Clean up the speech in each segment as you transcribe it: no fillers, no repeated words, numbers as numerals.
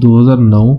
2009,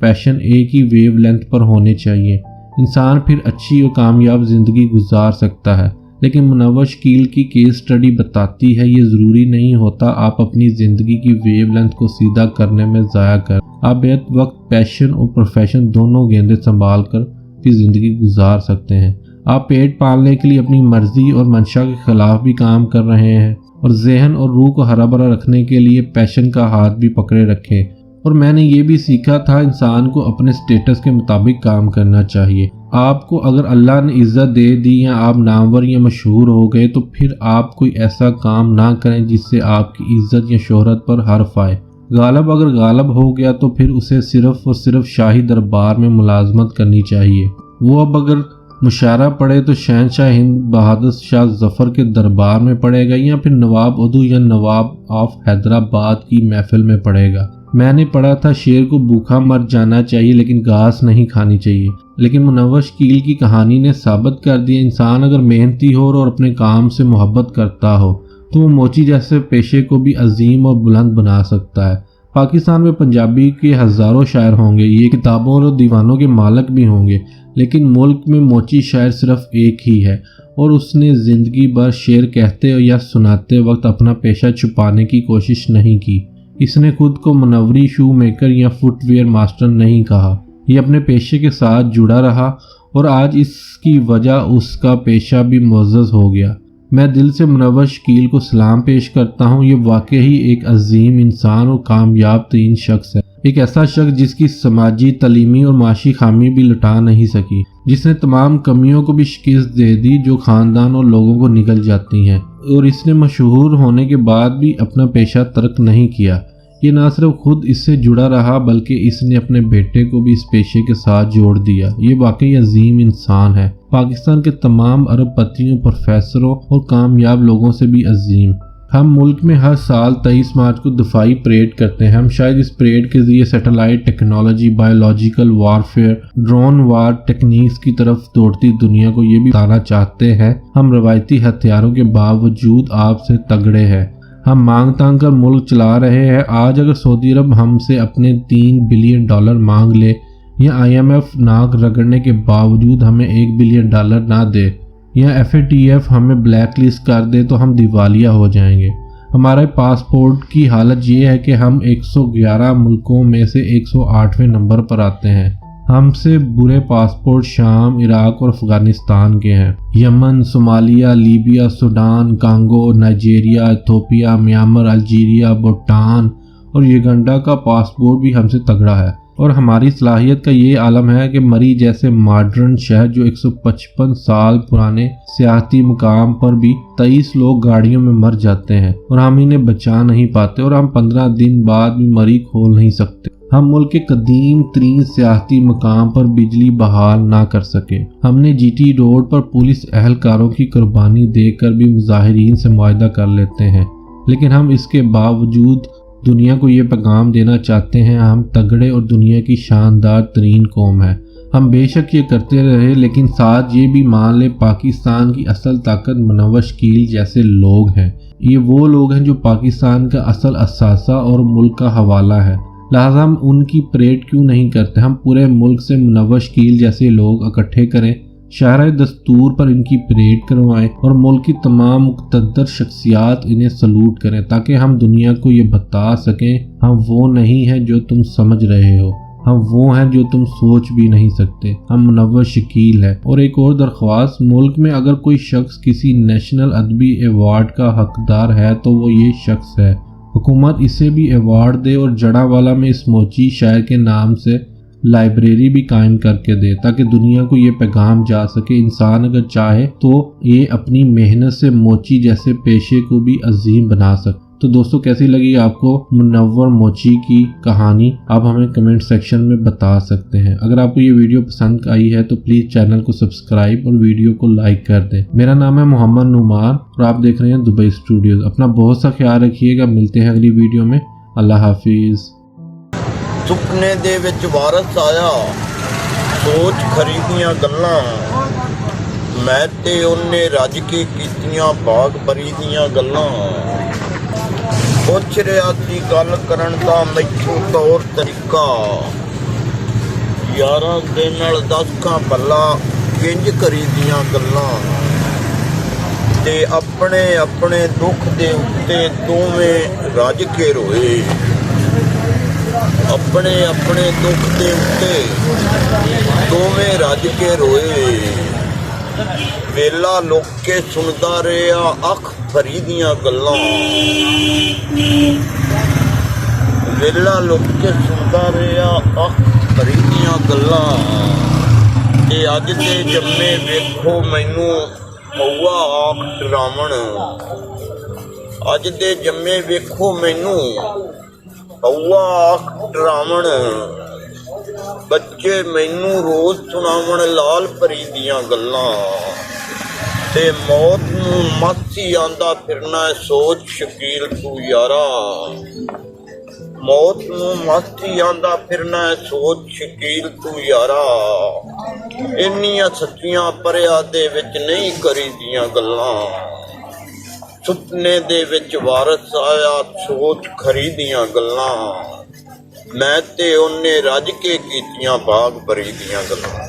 پیشن ایک ہی wave length پر ہونے چاہیے، انسان پھر اچھی اور کامیاب زندگی گزار سکتا ہے۔ لیکن منور شکیل کی کیس سٹڈی بتاتی ہے یہ ضروری نہیں ہوتا آپ اپنی زندگی کی ویو لینتھ کو سیدھا کرنے میں ضائع کریں۔ آپ بیت وقت پیشن اور پروفیشن دونوں گیندے سنبھال کر بھی زندگی گزار سکتے ہیں۔ آپ پیٹ پالنے کے لیے اپنی مرضی اور منشا کے خلاف بھی کام کر رہے ہیں اور ذہن اور روح کو ہرا بھرا رکھنے کے لیے پیشن کا ہاتھ بھی پکڑے رکھیں۔ اور میں نے یہ بھی سیکھا تھا انسان کو اپنے سٹیٹس کے مطابق کام کرنا چاہیے۔ آپ کو اگر اللہ نے عزت دے دی یا آپ نامور یا مشہور ہو گئے تو پھر آپ کوئی ایسا کام نہ کریں جس سے آپ کی عزت یا شہرت پر حرف آئے۔ غالب اگر غالب ہو گیا تو پھر اسے صرف اور صرف شاہی دربار میں ملازمت کرنی چاہیے۔ وہ اب اگر مشاعرہ پڑھے تو شہنشاہ ہند بہادر شاہ ظفر کے دربار میں پڑھے گا یا پھر نواب عدو یا نواب آف حیدرآباد کی محفل میں پڑھے گا۔ میں نے پڑھا تھا شیر کو بھوکا مر جانا چاہیے لیکن گھاس نہیں کھانی چاہیے۔ لیکن منور شکیل کی کہانی نے ثابت کر دیا انسان اگر محنتی ہو اور اپنے کام سے محبت کرتا ہو تو وہ موچی جیسے پیشے کو بھی عظیم اور بلند بنا سکتا ہے۔ پاکستان میں پنجابی کے ہزاروں شاعر ہوں گے، یہ کتابوں اور دیوانوں کے مالک بھی ہوں گے، لیکن ملک میں موچی شاعر صرف ایک ہی ہے اور اس نے زندگی بھر شعر کہتے یا سناتے وقت اپنا پیشہ چھپانے کی کوشش نہیں کی۔ اس نے خود کو منوری شو میکر یا فٹ ویئر ماسٹر نہیں کہا، یہ اپنے پیشے کے ساتھ جڑا رہا اور آج اس کی وجہ اس کا پیشہ بھی معزز ہو گیا۔ میں دل سے منور شکیل کو سلام پیش کرتا ہوں، یہ واقعی ایک عظیم انسان اور کامیاب ترین شخص ہے، ایک ایسا شخص جس کی سماجی، تعلیمی اور معاشی خامی بھی لٹا نہیں سکی، جس نے تمام کمیوں کو بھی شکست دے دی جو خاندان اور لوگوں کو نگل جاتی ہیں، اور اس نے مشہور ہونے کے بعد بھی اپنا پیشہ ترک نہیں کیا۔ یہ نہ صرف خود اس سے جڑا رہا بلکہ اس نے اپنے بیٹے کو بھی اس پیشے کے ساتھ جوڑ دیا۔ یہ واقعی عظیم انسان ہے، پاکستان کے تمام ارب پتیوں، پروفیسروں اور کامیاب لوگوں سے بھی عظیم۔ ہم ملک میں ہر سال 23 مارچ کو دفاعی پریڈ کرتے ہیں۔ ہم شاید اس پریڈ کے ذریعے satellite technology, biological warfare, drone war techniques کی طرف دوڑتی دنیا کو یہ بھی بتانا چاہتے ہیں ہم روایتی ہتھیاروں کے باوجود آپ سے تگڑے ہیں۔ ہم مانگ تانگ کر ملک چلا رہے ہیں۔ آج اگر سعودی عرب ہم سے اپنے $3 بلین مانگ لے یا IMF ناک رگڑنے کے باوجود ہمیں $1 بلین نہ دے یا FATF ہمیں بلیک لسٹ کر دے تو ہم دیوالیہ ہو جائیں گے۔ ہمارے پاسپورٹ کی حالت یہ ہے کہ ہم 111 ملکوں میں سے 108ویں نمبر پر آتے ہیں۔ ہم سے برے پاسپورٹ شام، عراق اور افغانستان کے ہیں۔ Yemen, Somalia, Libya, Sudan, Congo, Nigeria, Ethiopia, Myanmar, Algeria, Bhutan اور یوگنڈا کا پاسپورٹ بھی ہم سے تگڑا ہے۔ اور ہماری صلاحیت کا یہ عالم ہے کہ مری جیسے ماڈرن شہر جو 155 سال پرانے سیاحتی مقام پر بھی 23 لوگ گاڑیوں میں مر جاتے ہیں اور ہم انہیں بچا نہیں پاتے، اور ہم 15 دن بعد بھی مری کھول نہیں سکتے۔ ہم ملک کے قدیم ترین سیاحتی مقام پر بجلی بحال نہ کر سکے۔ ہم نے GT روڈ پر پولیس اہلکاروں کی قربانی دے کر بھی مظاہرین سے معاہدہ کر لیتے ہیں، لیکن ہم اس کے باوجود دنیا کو یہ پیغام دینا چاہتے ہیں ہم تگڑے اور دنیا کی شاندار ترین قوم ہے۔ ہم بے شک یہ کرتے رہے لیکن ساتھ یہ بھی مان لے پاکستان کی اصل طاقت منور شکیل جیسے لوگ ہیں۔ یہ وہ لوگ ہیں جو پاکستان کا اصل اثاثہ اور ملک کا حوالہ ہے، لہذا ہم ان کی پریڈ کیوں نہیں کرتے؟ ہم پورے ملک سے منور شکیل جیسے لوگ اکٹھے کریں، شاہراہ دستور پر ان کی پریڈ کروائیں اور ملک کی تمام مقتدر شخصیات انہیں سلوٹ کریں تاکہ ہم دنیا کو یہ بتا سکیں ہم وہ نہیں ہیں جو تم سمجھ رہے ہو، ہم وہ ہیں جو تم سوچ بھی نہیں سکتے، ہم منور شکیل ہیں۔ اور ایک اور درخواست، ملک میں اگر کوئی شخص کسی نیشنل ادبی ایوارڈ کا حقدار ہے تو وہ یہ شخص ہے۔ حکومت اسے بھی ایوارڈ دے اور جڑاوالا میں اس موچی شاعر کے نام سے لائبریری بھی قائم کر کے دے تاکہ دنیا کو یہ پیغام جا سکے انسان اگر چاہے تو یہ اپنی محنت سے موچی جیسے پیشے کو بھی عظیم بنا سکے۔ تو دوستو کیسی لگی آپ کو منور موچی کی کہانی؟ آپ ہمیں کمنٹ سیکشن میں بتا سکتے ہیں۔ اگر آپ کو یہ ویڈیو پسند آئی ہے تو پلیز چینل کو سبسکرائب اور ویڈیو کو لائک کر دیں۔ میرا نام ہے محمد نعمان اور آپ دیکھ رہے ہیں دبئی اسٹوڈیوز۔ اپنا بہت سا خیال رکھیے گا، ملتے ہیں اگلی ویڈیو میں۔ اللہ حافظ۔ ਸੁਪਨੇ ਦੇ ਵਿੱਚ ਵਾਰਸ ਆਇਆ, ਸੋਚ ਖਰੀਦੀਆਂ ਗੱਲਾਂ, ਮੈਂ ਤੇ ਉਹਨੇ ਰੱਜ ਕੇ ਕੀਤੀਆਂ ਬਾਗ ਪਰੀ ਦੀਆਂ ਗੱਲਾਂ। ਪੁੱਛ ਰਿਹਾ ਸੀ ਗੱਲ ਕਰਨ ਦਾ ਮੈਥੋਂ ਤੌਰ ਤਰੀਕਾ, ਯਾਰਾਂ ਦੇ ਨਾਲ ਦਸਕਾਂ ਪੱਲਾ ਕਿੰਝ ਕਰੀ ਦੀਆਂ ਗੱਲਾਂ, ਤੇ ਆਪਣੇ ਆਪਣੇ ਦੁੱਖ ਦੇ ਉੱਤੇ ਦੋਵੇਂ ਰੱਜ ਕੇ ਰੋਏ, ਆਪਣੇ ਆਪਣੇ ਦੁੱਖ ਦੇ ਉੱਤੇ ਦੋਵੇਂ ਰੱਜ ਕੇ ਰੋਏ। ਵੇਲਾ ਲੁੱਕ ਕੇ ਸੁਣਦਾ ਰਿਹਾ ਅੱਖ ਭਰੀ ਦੀਆਂ ਗੱਲਾਂ, ਵੇਲਾ ਲੁੱਕ ਕੇ ਸੁਣਦਾ ਰਿਹਾ ਅੱਖ ਭਰੀ ਦੀਆਂ ਗੱਲਾਂ, ਤੇ ਅੱਜ ਦੇ ਜੰਮੇ ਵੇਖੋ ਮੈਨੂੰ ਪਊਆ ਆਖ ਡਰਾਵਣ, ਅੱਜ ਦੇ ਜੰਮੇ ਵੇਖੋ ਮੈਨੂੰ ਪਊਆ ਆਖ ਡਰਾਵਣ, ਬੱਚੇ ਮੈਨੂੰ ਰੋਜ਼ ਸੁਣਾਵਣ ਲਾਲ ਪਰੀ ਦੀਆਂ ਗੱਲਾਂ, ਤੇ ਮੌਤ ਨੂੰ ਮਾਸੀ ਆਂਦਾ ਫਿਰਨਾ ਸੋਚ ਸ਼ਕੀਲ ਤੂੰ ਯਾਰਾ, ਮੌਤ ਨੂੰ ਮਾਸੀ ਆਂਦਾ ਫਿਰਨਾ ਸੋਚ ਸ਼ਕੀਲ ਤੂੰ ਯਾਰਾ, ਇੰਨੀਆਂ ਸੱਚੀਆਂ ਪਰਿਆ ਦੇ ਵਿੱਚ ਨਹੀਂ ਕਰੀ ਦੀਆਂ ਗੱਲਾਂ, ਸੁਪਨੇ ਦੇ ਵਿੱਚ ਵਾਰਸ ਆਇਆ ਸੋਚ ਖਰੀ ਦੀਆਂ ਗੱਲਾਂ, ਮੈਂ ਤੇ ਉਹਨੇ ਰੱਜ ਕੇ ਕੀਤੀਆਂ ਬਾਗ ਭਰੀ ਦੀਆਂ ਗੱਲਾਂ।